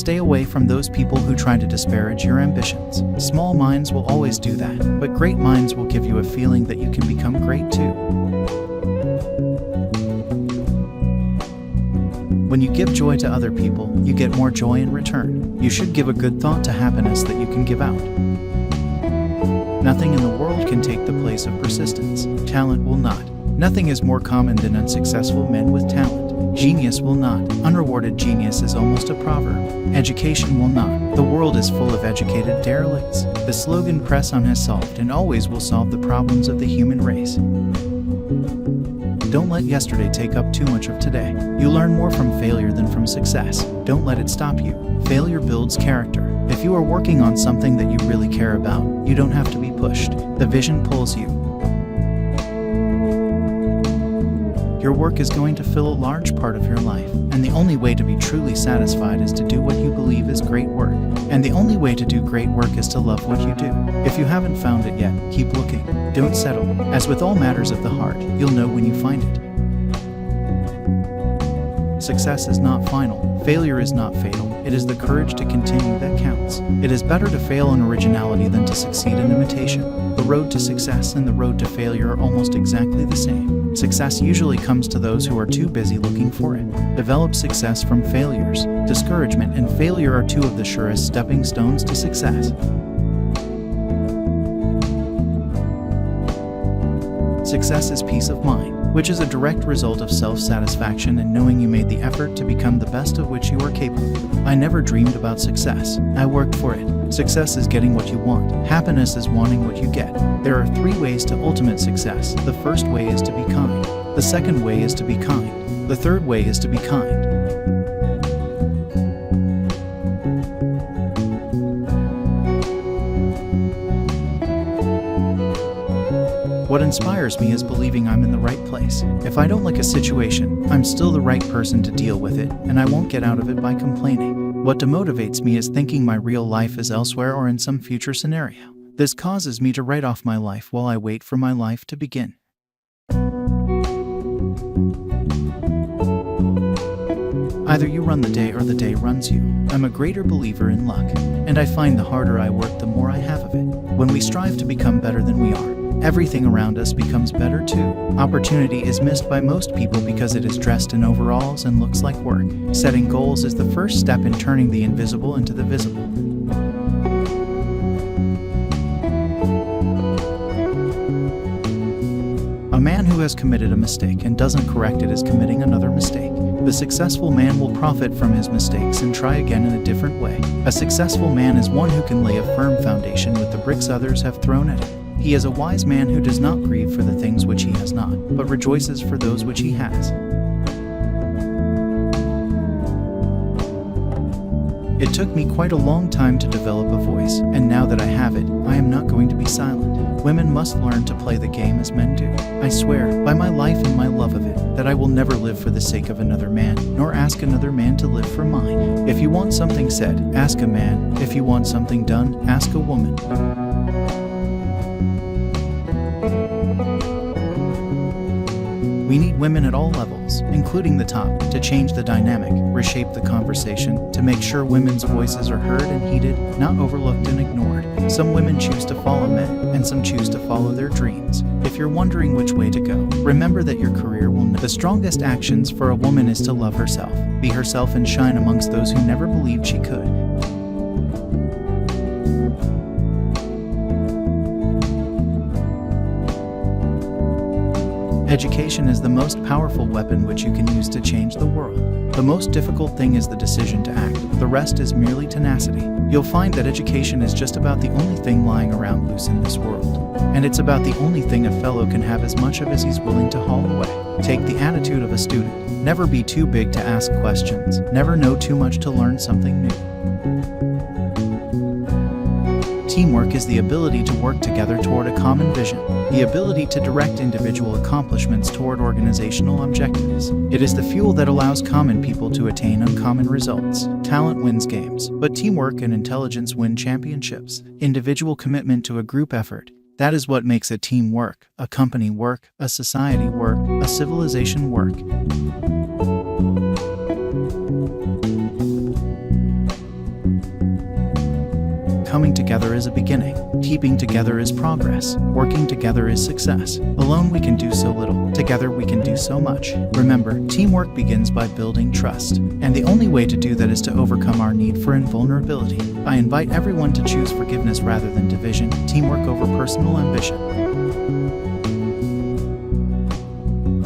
Stay away from those people who try to disparage your ambitions. Small minds will always do that, but great minds will give you a feeling that you can become great too. When you give joy to other people, you get more joy in return. You should give a good thought to happiness that you can give out. Nothing in the world can take the place of persistence. Talent will not. Nothing is more common than unsuccessful men with talent. Genius will not. Unrewarded genius is almost a proverb. Education will not. The world is full of educated derelicts. The slogan "Press on" has solved and always will solve the problems of the human race. Don't let yesterday take up too much of today. You learn more from failure than from success. Don't let it stop you. Failure builds character. If you are working on something that you really care about, you don't have to be pushed. The vision pulls you. Your work is going to fill a large part of your life, and the only way to be truly satisfied is to do what you believe is great work. And the only way to do great work is to love what you do. If you haven't found it yet, keep looking. Don't settle. As with all matters of the heart, you'll know when you find it. Success is not final. Failure is not fatal. It is the courage to continue that counts. It is better to fail in originality than to succeed in imitation. The road to success and the road to failure are almost exactly the same. Success usually comes to those who are too busy looking for it. Develop success from failures. Discouragement and failure are two of the surest stepping stones to success. Success is peace of mind, which is a direct result of self-satisfaction and knowing you made the effort to become the best of which you are capable. I never dreamed about success. I worked for it. Success is getting what you want. Happiness is wanting what you get. There are 3 ways to ultimate success. The first way is to be kind. The second way is to be kind. The third way is to be kind. What inspires me is believing I'm in the right place. If I don't like a situation, I'm still the right person to deal with it, and I won't get out of it by complaining. What demotivates me is thinking my real life is elsewhere or in some future scenario. This causes me to write off my life while I wait for my life to begin. Either you run the day or the day runs you. I'm a greater believer in luck, and I find the harder I work, the more I have of it. When we strive to become better than we are, everything around us becomes better too. Opportunity is missed by most people because it is dressed in overalls and looks like work. Setting goals is the first step in turning the invisible into the visible. A man who has committed a mistake and doesn't correct it is committing another mistake. The successful man will profit from his mistakes and try again in a different way. A successful man is one who can lay a firm foundation with the bricks others have thrown at it. He is a wise man who does not grieve for the things which he has not, but rejoices for those which he has. It took me quite a long time to develop a voice, and now that I have it, I am not going to be silent. Women must learn to play the game as men do. I swear, by my life and my love of it, that I will never live for the sake of another man, nor ask another man to live for mine. If you want something said, ask a man. If you want something done, ask a woman. We need women at all levels, including the top, to change the dynamic, reshape the conversation, to make sure women's voices are heard and heeded, not overlooked and ignored. Some women choose to follow men, and some choose to follow their dreams. If you're wondering which way to go, remember that your career will know. The strongest actions for a woman is to love herself, be herself and shine amongst those who never believed she could. Education is the most powerful weapon which you can use to change the world. The most difficult thing is the decision to act. The rest is merely tenacity. You'll find that education is just about the only thing lying around loose in this world. And it's about the only thing a fellow can have as much of as he's willing to haul away. Take the attitude of a student. Never be too big to ask questions. Never know too much to learn something new. Teamwork is the ability to work together toward a common vision, the ability to direct individual accomplishments toward organizational objectives. It is the fuel that allows common people to attain uncommon results. Talent wins games, but teamwork and intelligence win championships. Individual commitment to a group effort, that is what makes a team work, a company work, a society work, a civilization work. coming together is a beginning. Keeping together is progress. Working together is success. Alone we can do so little. Together we can do so much. Remember, teamwork begins by building trust. And the only way to do that is to overcome our need for invulnerability. I invite everyone to choose forgiveness rather than division, teamwork over personal ambition.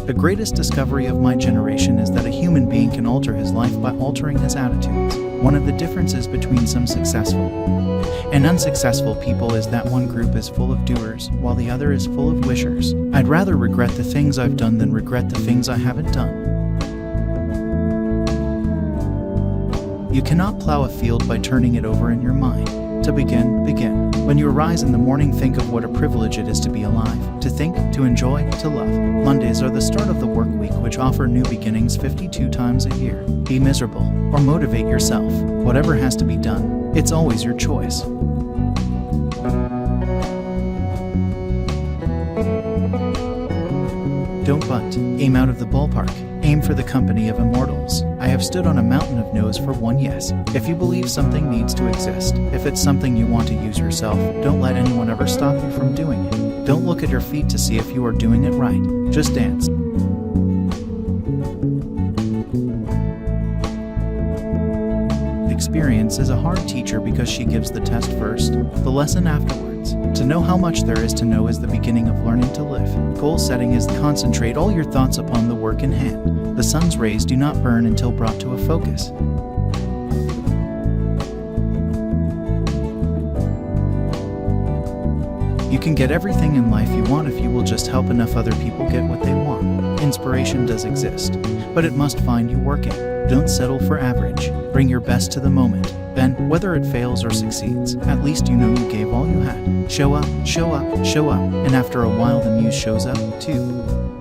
The greatest discovery of my generation is that a human being can alter his life by altering his attitudes. One of the differences between some successful and unsuccessful people is that one group is full of doers, while the other is full of wishers. I'd rather regret the things I've done than regret the things I haven't done. You cannot plow a field by turning it over in your mind. To begin. When you arise in the morning, think of what a privilege it is to be alive, to think, to enjoy, to love. Mondays are the start of the work week, which offer new beginnings 52 times a year. Be miserable, or motivate yourself. Whatever has to be done, it's always your choice. Don't bunt. Aim out of the ballpark. Aim for the company of immortals. I have stood on a mountain of no's for one yes. If you believe something needs to exist, if it's something you want to use yourself, don't let anyone ever stop you from doing it. Don't look at your feet to see if you are doing it right. Just dance. Experience is a hard teacher because she gives the test first, the lesson afterwards. To know how much there is to know is the beginning of learning to live. Goal setting is concentrate all your thoughts upon the work in hand. The sun's rays do not burn until brought to a focus. You can get everything in life you want if you will just help enough other people get what they want. Inspiration does exist, but it must find you working. Don't settle for average. Bring your best to the moment. Then, whether it fails or succeeds, at least you know you gave all you had. Show up, and after a while the muse shows up, too.